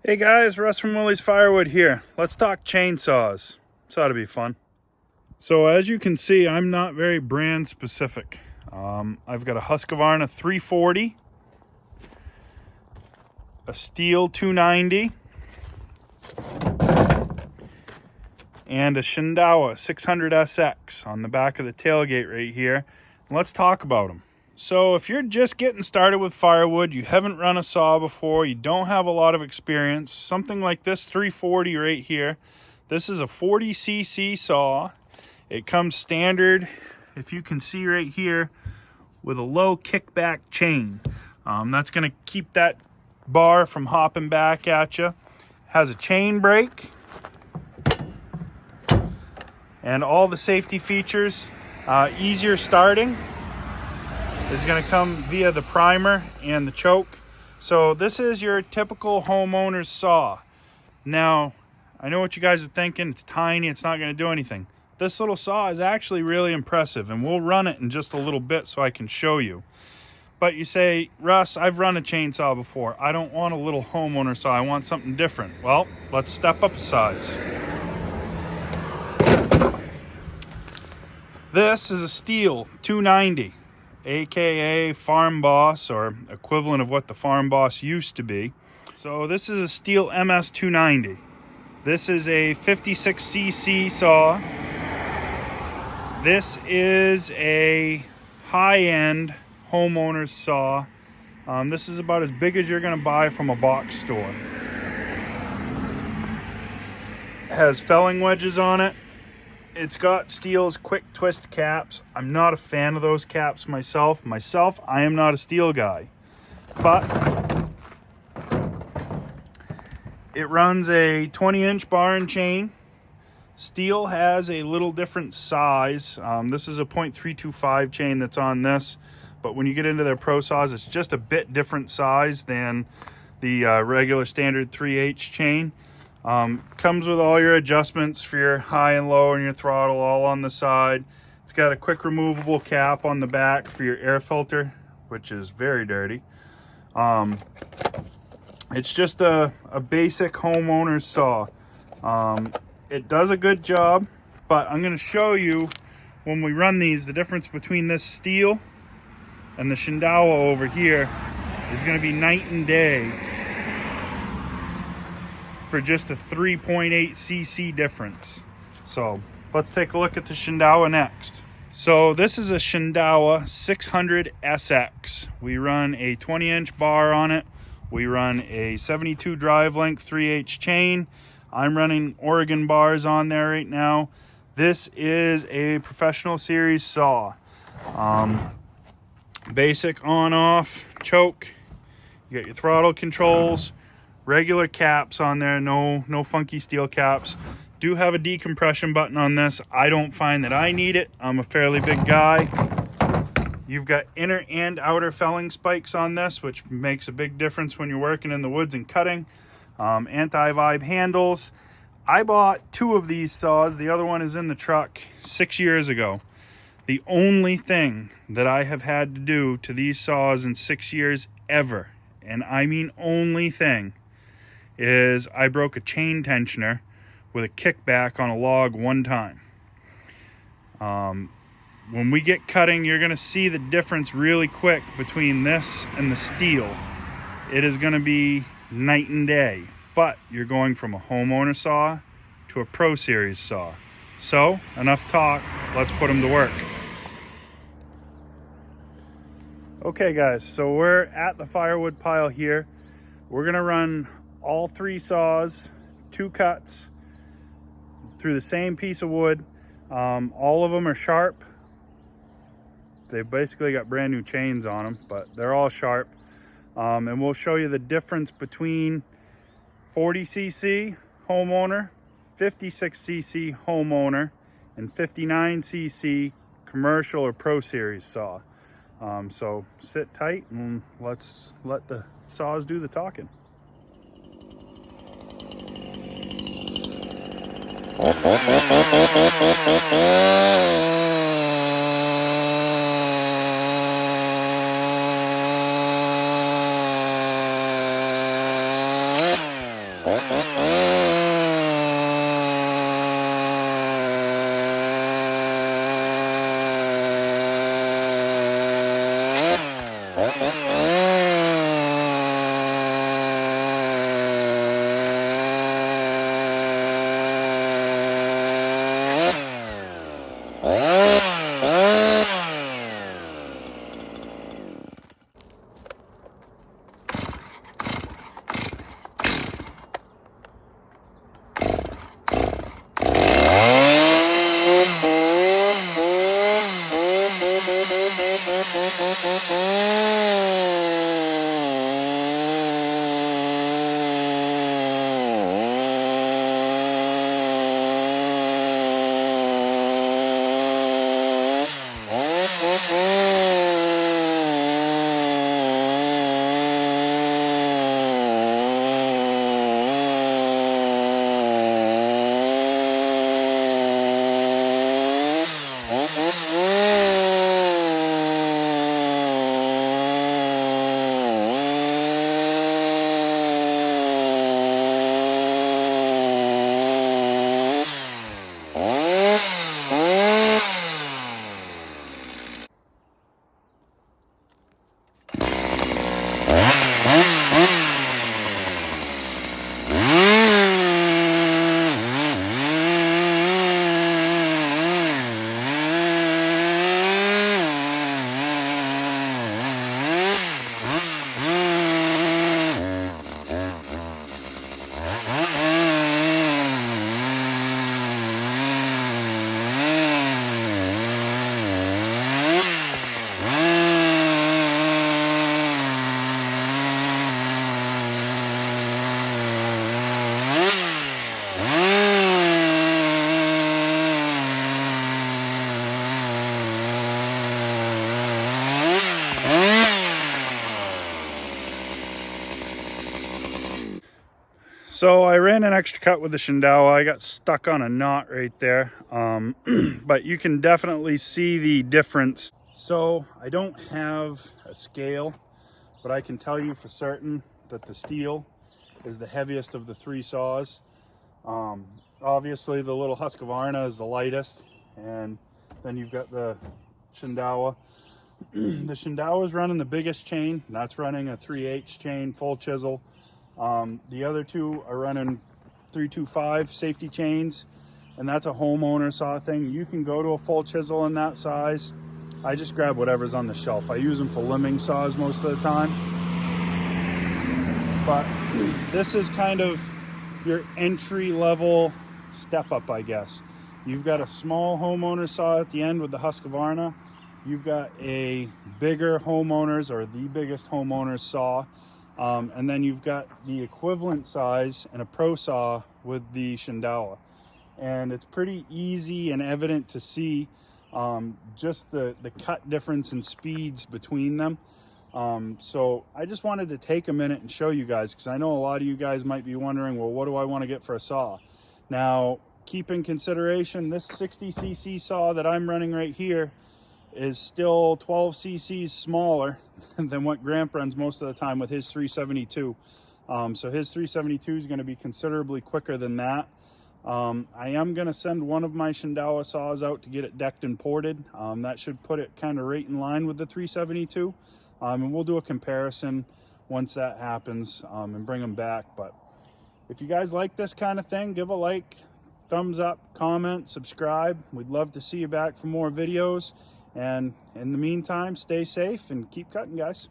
Hey guys, Russ from Willie's Firewood here. Let's talk chainsaws. This ought to be fun. So as you can see, I'm not very brand specific. I've got a Husqvarna 340, a Steel 290, and a Shindawa 600SX on the back of the tailgate right here. Let's talk about them. So if you're just getting started with firewood, you haven't run a saw before, you don't have a lot of experience, something like this 340 right here, this is a 40cc saw. It comes standard, if you can see right here, with a low kickback chain. That's going to keep that bar from hopping back at you. Has a chain brake and all the safety features. Easier starting is going to come via the primer and the choke. So this is your typical homeowner's saw. Now, I know what you guys are thinking. It's tiny, it's not going to do anything. This little saw is actually really impressive, and we'll run it in just a little bit so I can show you. But you say, Russ, I've run a chainsaw before. I don't want a little homeowner saw. I want something different. Well, let's step up a size. This is a Steel 290. AKA Farm Boss, or equivalent of what the Farm Boss used to be. So this is a Steel MS 290. This is a 56cc saw. This is a high-end homeowner's saw. This is about as big as you're going to buy from a box store. It has felling wedges on it. It's got Steel's quick twist caps. I'm not a fan of those caps myself. I am not a Steel guy. But it runs a 20-inch bar and chain. Steel has a little different size. This is a .325 chain that's on this. But when you get into their pro saws, it's just a bit different size than the regular standard 3/8 chain. Comes with all your adjustments for your high and low and your throttle all on the side. It's got a quick removable cap on the back for your air filter, which is very dirty. It's just a basic homeowner's saw. It does a good job, but I'm going to show you when we run these, the difference between this Steel and the Shindawa over here is going to be night and day. For just a 3.8 cc difference. So let's take a look at the Shindawa next. So this is a Shindawa 600SX. We run a 20-inch bar on it. We run a 72 drive length 3/8 chain. I'm running Oregon bars on there right now. This is a professional series saw. Basic on-off choke. You got your throttle controls. Regular caps on there, no funky steel caps. Do have a decompression button on this. I don't find that I need it. I'm a fairly big guy. You've got inner and outer felling spikes on this, which makes a big difference when you're working in the woods and cutting. Anti-vibe handles. I bought 2 of these saws. The other one is in the truck 6 years ago. The only thing that I have had to do to these saws in 6 years ever, and I mean only thing, is I broke a chain tensioner with a kickback on a log one time. When we get cutting, you're going to see the difference really quick between this and the Steel. It is going to be night and day, but you're going from a homeowner saw to a Pro Series saw. So, enough talk, let's put them to work. Okay guys, so we're at the firewood pile here. We're going to run all 3 saws, 2 cuts through the same piece of wood. All of them are sharp. They've basically got brand new chains on them, but they're all sharp. And we'll show you the difference between 40cc homeowner, 56cc homeowner, and 59cc commercial or Pro Series saw. So sit tight and let's let the saws do the talking. So I ran an extra cut with the Shindao. I got stuck on a knot right there, but you can definitely see the difference. So I don't have a scale, but I can tell you for certain that the steel is the heaviest of the three saws. Obviously the little Husqvarna is the lightest, and then you've got the Shindao. The Shindao is running the biggest chain, and that's running a 3/8 chain, full chisel. The other two are running 325 safety chains, and that's a homeowner saw thing. You can go to a full chisel in that size. I just grab whatever's on the shelf. I use them for limbing saws most of the time. But this is kind of your entry level step up, I guess. You've got a small homeowner saw at the end with the Husqvarna. You've got a bigger homeowners, or the biggest homeowners saw. And then you've got the equivalent size and a pro saw with the Shindao. And it's pretty easy and evident to see just the cut difference in speeds between them. So I just wanted to take a minute and show you guys, because I know a lot of you guys might be wondering, well, what do I want to get for a saw? Now, keep in consideration, this 60cc saw that I'm running right here is still 12 cc's smaller than what Gramp runs most of the time with his 372. So his 372 is going to be considerably quicker than that. I am going to send one of my Shindao saws out to get it decked and ported. That should put it kind of right in line with the 372. And we'll do a comparison once that happens, and bring them back. But if you guys like this kind of thing, give a like, thumbs up, comment, subscribe. We'd love to see you back for more videos. And in the meantime, stay safe and keep cutting, guys.